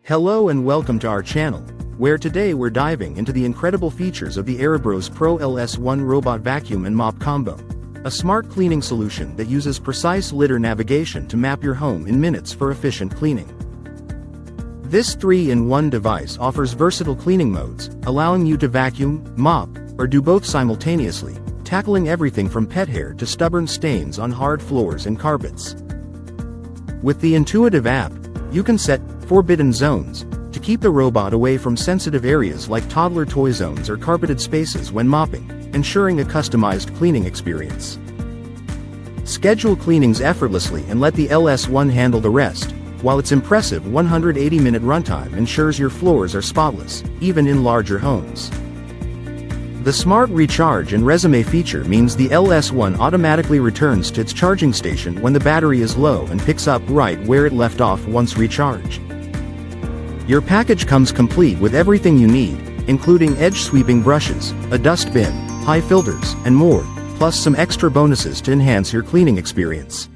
Hello and welcome to our channel, where today we're diving into the incredible features of the ErabrosPRO LS1 robot vacuum and mop combo. A smart cleaning solution that uses precise LiDAR navigation to map your home in minutes for efficient cleaning. This 3-in-1 device offers versatile cleaning modes, allowing you to vacuum, mop, or do both simultaneously, tackling everything from pet hair to stubborn stains on hard floors and carpets. With the intuitive app, you can set forbidden zones to keep the robot away from sensitive areas like toddler toy zones or carpeted spaces when mopping, ensuring a customized cleaning experience. Schedule cleanings effortlessly and let the LS1 handle the rest, while its impressive 180-minute runtime ensures your floors are spotless, even in larger homes. The Smart Recharge and Resume feature means the LS1 automatically returns to its charging station when the battery is low and picks up right where it left off once recharged. Your package comes complete with everything you need, including edge-sweeping brushes, a dust bin, high filters, and more, plus some extra bonuses to enhance your cleaning experience.